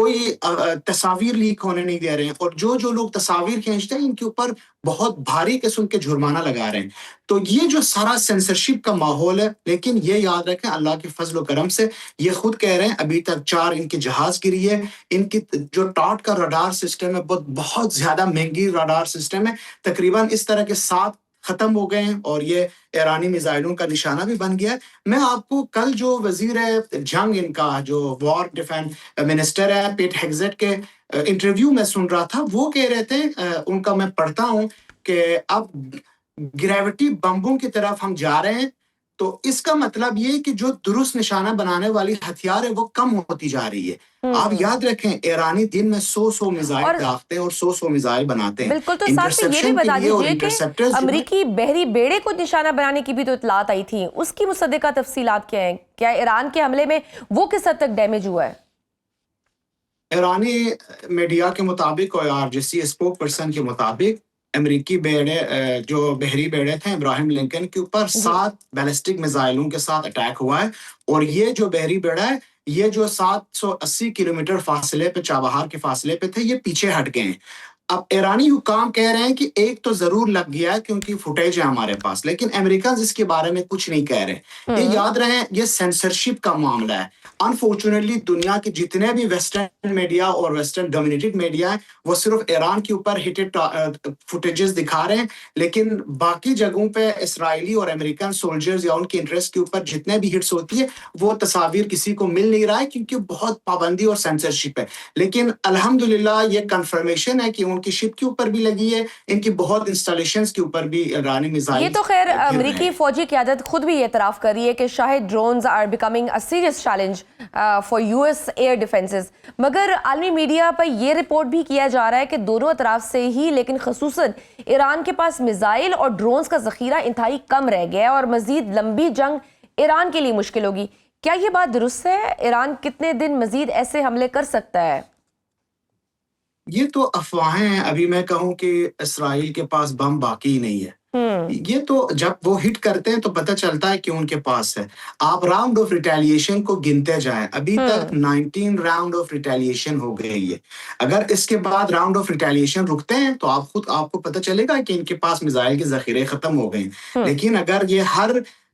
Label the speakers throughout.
Speaker 1: کوئی تصاویر لیک ہونے نہیں دے رہے ہیں, اور جو لوگ تصاویر کھینچتے ہیں ان کے اوپر بہت بھاری قسم کے جرمانہ لگا رہے ہیں. تو یہ جو سارا سینسرشپ کا ماحول ہے, لیکن یہ یاد رکھیں اللہ کے فضل و کرم سے یہ خود کہہ رہے ہیں ابھی تک 4 ان کی جہاز گری ہے. ان کی جو ٹاٹ کا رڈار سسٹم ہے بہت زیادہ مہنگی رڈار سسٹم ہے, تقریباً اس طرح کے 7 ختم ہو گئے ہیں, اور یہ ایرانی میزائلوں کا نشانہ بھی بن گیا ہے. میں آپ کو کل جو وزیر جنگ ان کا جو وار ڈیفینس منسٹر ہے پیٹ ہیگزٹ کے انٹرویو میں سن رہا تھا, وہ کہہ رہے تھے, ان کا میں پڑھتا ہوں کہ اب گریوٹی بمبوں کی طرف ہم جا رہے ہیں, تو اس کا مطلب یہ کہ جو درست نشانہ بنانے والی ہتھیار ہے وہ کم ہوتی جا رہی ہے. آپ یاد رکھیں ایرانی دن میں 100 میزائل داغتے ہیں اور 100 میزائل بناتے ہیں.
Speaker 2: بالکل, تو ساتھ میں یہ بھی بتا دیجئے کہ امریکی بحری بیڑے کو نشانہ بنانے کی بھی تو اطلاعات آئی تھی, اس کی مصدقہ تفصیلات کیا ہیں؟ کیا ایران کے حملے میں وہ کس حد تک ڈیمیج ہوا ہے؟
Speaker 1: ایرانی میڈیا کے مطابق اور RGC اسپوک پرسن کے مطابق امریکی بیڑے جو بحری بیڑے تھے ابراہیم لنکن کے اوپر 7 بیلسٹک میزائلوں کے ساتھ اٹیک ہوا ہے, اور یہ جو بحری بیڑا ہے یہ جو 780 کلومیٹر فاصلے پہ چابہار کے فاصلے پہ تھے یہ پیچھے ہٹ گئے ہیں. اب ایرانی حکام کہہ رہے ہیں کہ ایک تو ضرور لگ گیا ہے کیونکہ فوٹیج ہے ہمارے پاس, لیکن امریکنز اس کے بارے میں کچھ نہیں کہہ رہے. یہ یاد رہے یہ سینسرشپ کا معاملہ ہے. انفارچونیٹلی دنیا کے جتنے بھی ویسٹرن میڈیا اور ویسٹرن ڈومینیٹڈ میڈیا ہیں وہ صرف ایران کے اوپر ہٹڈ فوٹیجز دکھا رہے ہیں, لیکن باقی جگہوں پہ اسرائیلی اور امریکن سولجرز یا ان کے انٹرسٹ کے اوپر جتنے بھی ہٹس ہوتی ہے وہ تصاویر کسی کو مل نہیں رہا ہے کیونکہ بہت پابندی اور سینسرشپ ہے. لیکن الحمدللہ یہ کنفرمیشن ہے کہ ان کی شپ کے اوپر بھی لگی ہے, ان کی بہت انسٹالیشنز کے اوپر بھی ایرانی میزائل.
Speaker 2: یہ تو خیر امریکی فوجی قیادت خود بھی اعتراف کر رہی ہے کہ شاہد drones are becoming a serious challenge for US air defences, مگر عالمی میڈیا پر یہ رپورٹ بھی کیا جا رہا ہے کہ دونوں اطراف سے ہی, لیکن خصوصاً ایران کے پاس میزائل اور ڈرونز کا ذخیرہ انتہائی کم رہ گیا ہے اور مزید لمبی جنگ ایران کے لیے مشکل ہوگی. کیا یہ بات درست ہے؟ ایران کتنے دن مزید ایسے حملے کر سکتا ہے؟
Speaker 1: یہ تو افواہیں ہیں. ابھی میں کہوں کہ اسرائیل کے پاس بم باقی نہیں ہے. یہ تو جب وہ ہٹ کرتے ہیں تو پتہ چلتا ہے کہ ان کے پاس ہے. آپ راؤنڈ آف ریٹیلیشن کو گنتے جائیں, ابھی تک 19 راؤنڈ آف ریٹیلیشن ہو گئی ہے. اگر اس کے بعد راؤنڈ آف ریٹیلیشن رکتے ہیں تو آپ کو پتہ چلے گا کہ ان کے پاس میزائل کے ذخیرے ختم ہو گئے ہیں. لیکن اگر یہ ہر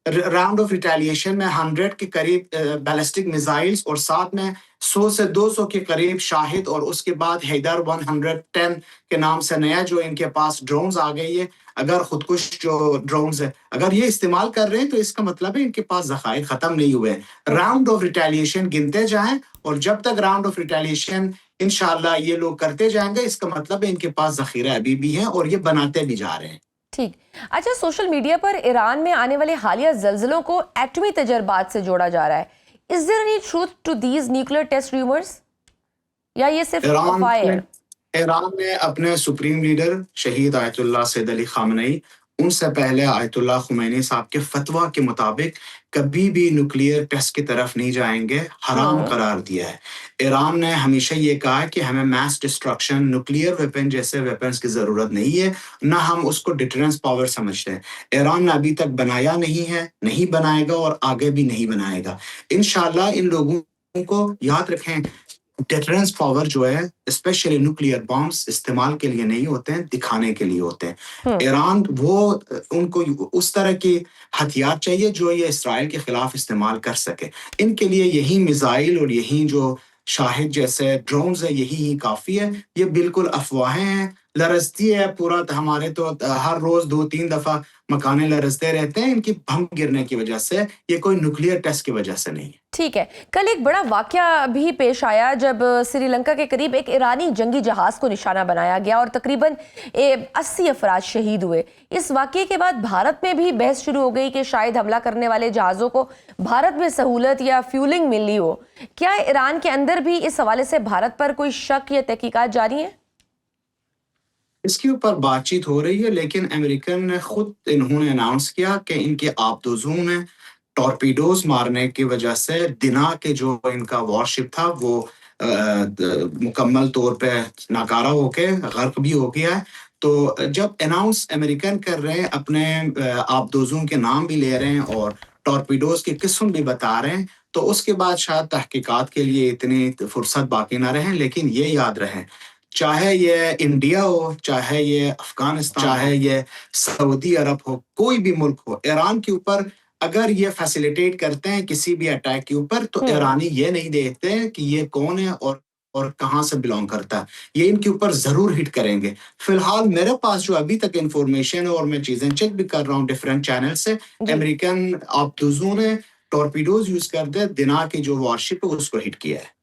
Speaker 1: راؤنڈ آف ریٹیلیشن میں 100 کے قریب بیلسٹک میزائلز اور ساتھ میں 100 سے 200 کے قریب شاہد, اور اس کے بعد حیدر 110 کے نام سے نیا جو ان کے پاس ڈرونز آ گئی ہے, اگر خودکش جو ڈرونز ہے اگر یہ استعمال کر رہے ہیں تو اس کا مطلب ہے ان کے پاس ذخائر ختم نہیں ہوئے ہیں. راؤنڈ آف ریٹیلیشن گنتے جائیں, اور جب تک راؤنڈ آف ریٹیلیشن انشاءاللہ یہ لوگ کرتے جائیں گے اس کا مطلب ہے ان کے پاس ذخیرہ ابھی بھی ہیں اور یہ بناتے بھی جا رہے ہیں.
Speaker 2: ٹھیک. اچھا, سوشل میڈیا پر ایران میں آنے والے حالیہ زلزلوں کو ایٹمی تجربات سے جوڑا جا رہا ہے. Is there any truth to these nuclear test rumors? یا یہ صرف افواہیں ہیں؟
Speaker 1: ایران نے اپنے سپریم لیڈر شہید آیت اللہ سید علی خامنئی, ان سے پہلے آیت اللہ خمینی صاحب کے فتویٰ کے مطابق کبھی بھی نیوکلیئر ٹیسٹ کی طرف نہیں جائیں گے, حرام قرار دیا ہے. ایران نے ہمیشہ یہ کہا کہ ہمیں میس ڈسٹرکشن نیوکلیئر ویپن جیسے ویپنز کی ضرورت نہیں ہے, نہ ہم اس کو ڈیٹرنس پاور سمجھتے ہیں. ایران نے ابھی تک بنایا نہیں ہے, نہیں بنائے گا اور آگے بھی نہیں بنائے گا. انشاءاللہ ان لوگوں کو یاد رکھیں ڈیٹرنس پاور جو ہے اسپیشلی نیوکلیئر بامز استعمال کے لیے نہیں ہوتے ہیں, دکھانے کے لیے ہوتے ہیں. ایران ان کو اس طرح کی ہتھیار چاہیے جو یہ اسرائیل کے خلاف استعمال کر سکے. ان کے لیے یہی میزائل اور یہی جو شاہد جیسے ڈرونز ہے یہی ہی کافی ہے. یہ بالکل افواہیں ہیں, لرزتی ہے پورا, ہمارے تو ہر روز 2-3 دفعہ مکانے لرزتے رہتے ہیں ان کی بم گرنے کی وجہ سے, یہ کوئی نیوکلیئر ٹیسٹ کی وجہ سے نہیں ہے.
Speaker 2: ٹھیک ہے. کل ایک بڑا واقعہ بھی پیش آیا جب سری لنکا کے قریب ایک ایرانی جنگی جہاز کو نشانہ بنایا گیا اور تقریباً 80 افراد شہید ہوئے. اس واقعے کے بعد بھارت میں بھی بحث شروع ہو گئی کہ شاید حملہ کرنے والے جہازوں کو بھارت میں سہولت یا فیولنگ ملی ہو. کیا ایران کے اندر بھی اس حوالے سے بھارت پر کوئی شک یا تحقیقات جاری ہیں؟
Speaker 1: اس کے اوپر بات چیت ہو رہی ہے, لیکن امریکن نے خود انہوں نے اناؤنس کیا کہ ان کے آبدوزوں نے ٹورپیڈوز مارنے کی وجہ سے دنا کے جو ان کا وارشپ تھا وہ مکمل طور پہ ناکارہ ہو کے غرق بھی ہو گیا ہے. تو جب اناؤنس امریکن کر رہے ہیں, اپنے آبدوزوں کے نام بھی لے رہے ہیں اور ٹورپیڈوز کی قسم بھی بتا رہے ہیں, تو اس کے بعد شاید تحقیقات کے لیے اتنی فرصت باقی نہ رہیں. لیکن یہ یاد رہیں چاہے یہ انڈیا ہو, چاہے یہ افغانستان, چاہے یہ سعودی عرب ہو, کوئی بھی ملک ہو, ایران کے اوپر اگر یہ فیسیلیٹیٹ کرتے ہیں کسی بھی اٹیک کے اوپر تو ایرانی یہ نہیں دیکھتے ہیں کہ یہ کون ہے اور کہاں سے بلونگ کرتا ہے, یہ ان کے اوپر ضرور ہٹ کریں گے. فی الحال میرے پاس جو ابھی تک انفارمیشن ہے اور میں چیزیں چیک بھی کر رہا ہوں ڈفرینٹ چینل سے, امریکن آبدوزوں نے ٹورپیڈوز یوز کر دے دنا کی جو وارشپ ہے اس کو ہٹ کیا ہے.